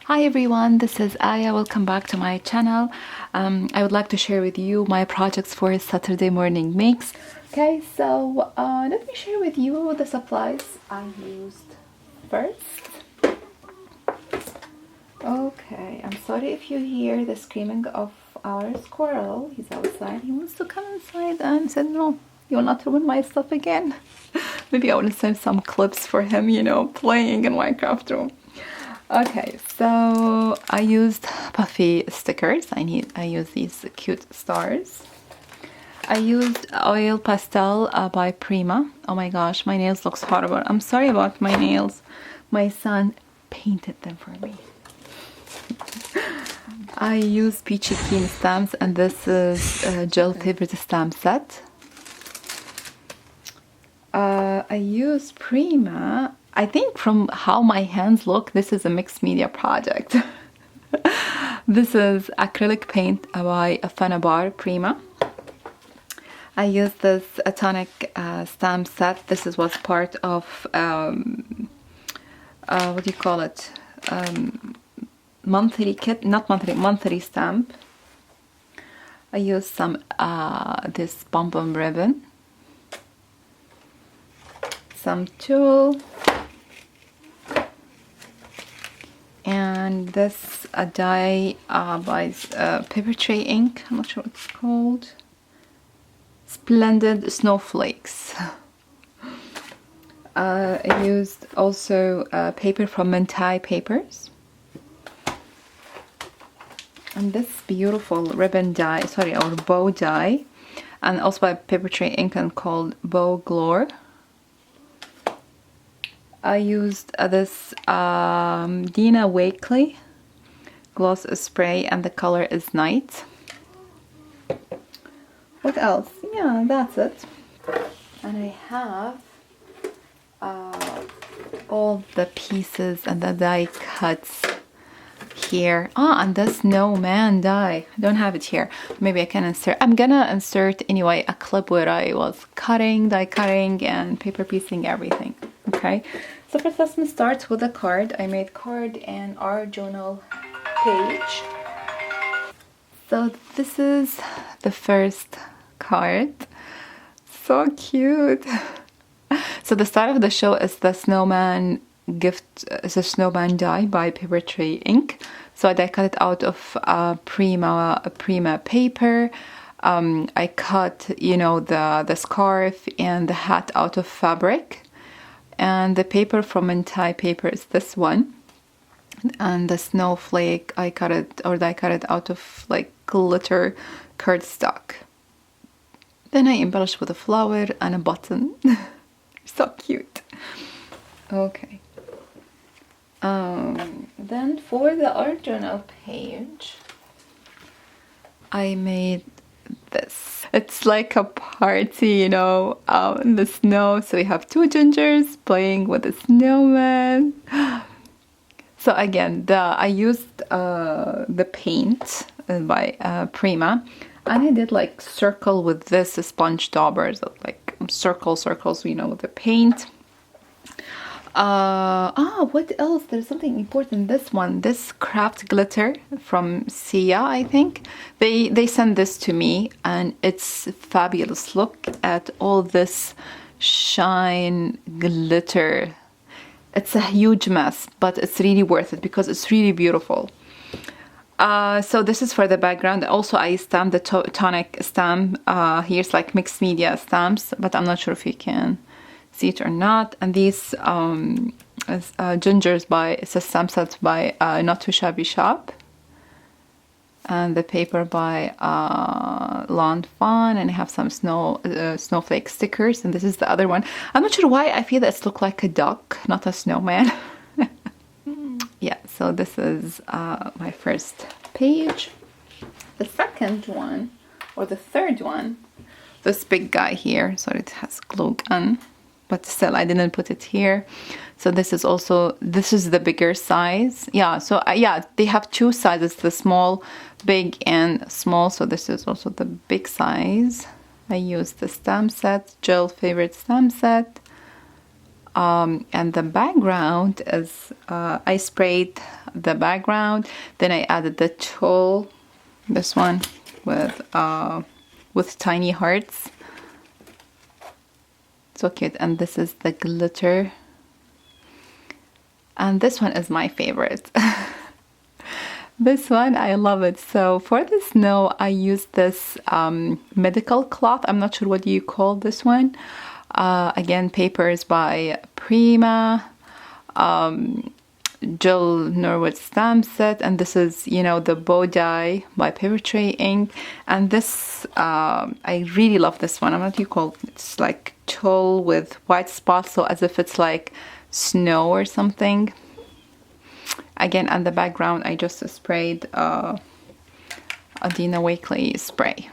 Hi everyone, this is Aya. Welcome back to my channel. I would like to share with you my projects for Saturday morning makes. Okay, so let me share with you the supplies I used first. Okay, I'm sorry if you hear the screaming of our squirrel. He's outside. He wants to come inside and said, no, you will not ruin my stuff again. Maybe I will send some clips for him, playing in Minecraft room. Okay, so I used puffy stickers. I use these cute stars. I used oil pastel by Prima. Oh my gosh, my nails looks horrible. I'm sorry about my nails. My son painted them for me. I use Peechy Keen stamps, and this is Jill favorite stamp set. I use Prima. I think from how my hands look, this is a mixed media project. This is acrylic paint by Fanabar Prima. I used this tonic stamp set. This was part of what do you call it? Monthly kit, not monthly, monthly stamp. I used some this pom-pom ribbon, some tulle, and this a dye by Papertrey ink. I'm not sure what it's called. Splendid snowflakes. I used also paper from Mentai Papers. And this beautiful ribbon dye, or bow dye, and also by Papertrey ink and called Bow Glore. I used this Dina Wakley gloss spray, and the color is Night. What else? Yeah, that's it. And I have all the pieces and the die cuts here. And the snowman die. I don't have it here. Maybe I can insert. I'm gonna insert anyway a clip where I was die cutting and paper piecing everything. Okay, so first let's start with a card. I made card and our journal page. So this is the first card. So cute. So the start of the show is the snowman gift. It's a snowman die by Papertrey ink. So I die cut it out of Prima paper. I cut the scarf and the hat out of fabric. And the paper from Mentai paper is this one. And the snowflake I cut it out of like glitter cardstock. Then I embellished with a flower and a button. So cute. Okay. Then for the art journal page, I made this. It's like a party, in the snow. So we have two gingers playing with a snowman. So again, I used the paint by Prima, and I did like circle with this sponge daubers, like circles, with the paint. What else? There's something important. This craft glitter from Sia, I think. They sent this to me, and it's fabulous. Look at all this shine glitter. It's a huge mess, but it's really worth it because it's really beautiful. So this is for the background. Also, I stamped the tonic stamp. Here's like mixed media stamps, but I'm not sure if you can see it or not. And these gingers it's a stamp set by Not Too Shabby Shop. And the paper by Lawn Fawn, and I have some snowflake stickers. And this is the other one. I'm not sure why I feel that it looks like a duck, not a snowman. Yeah, so this is my first page. The second one, or the third one, this big guy here. Sorry, it has glue gun, but still I didn't put it here. So this is the bigger size. Yeah, so they have two sizes, the small, big, and small. So this is also the big size. I used the stamp set, Jill favorite stamp set. And the background is I sprayed the background. Then I added the tulle, this one with tiny hearts. So cute. And this is the glitter. And this one is my favorite. This one, I love it. So for the snow, I used this medical cloth. I'm not sure what you call this one. Again, papers by Prima. Jill Norwood stamp set, and this is, you know, the bow die by Papertrey ink. And this I really love this one. I'm not you call it. It's like tulle with white spots, so as if it's like snow or something. Again, on the background, I just sprayed a Dina Wakley spray.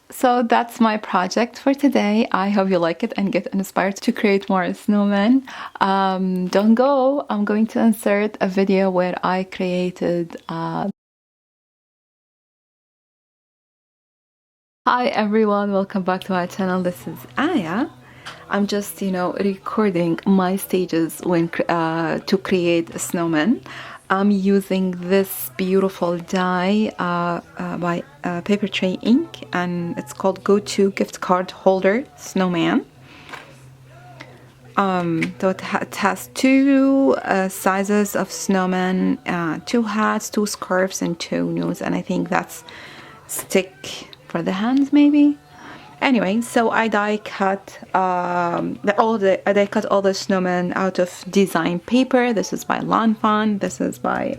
So that's my project for today. I hope you like it and get inspired to create more snowmen. Don't go. I'm going to insert a video where I created Hi everyone, welcome back to my channel. This is Aya. I'm just, you know, recording my stages when to create a snowman. I'm using this beautiful die by Papertrey ink, and it's called Go To Gift Card Holder Snowman. So it has two sizes of snowman, 2 hats, 2 scarves, and 2 notes, and I think that's stick for the hands maybe. Anyway, so I die cut all the snowmen out of design paper. This is by Lawn Fawn. This is by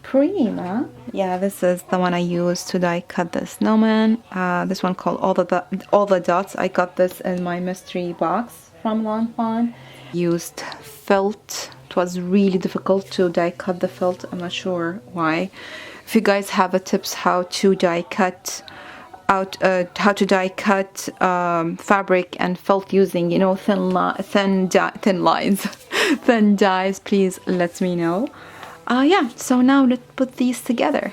Prima. Yeah, this is the one I used to die cut the snowman. This one called all the dots. I got this in my mystery box from Lawn Fawn. Used felt. It was really difficult to die cut the felt. I'm not sure why. If you guys have a tips how to die cut fabric and felt using, you know, thin lines, thin dies, please let me know. Yeah, so now let's put these together.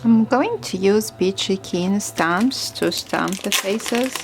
I'm going to use Peechy Keen stamps to stamp the faces.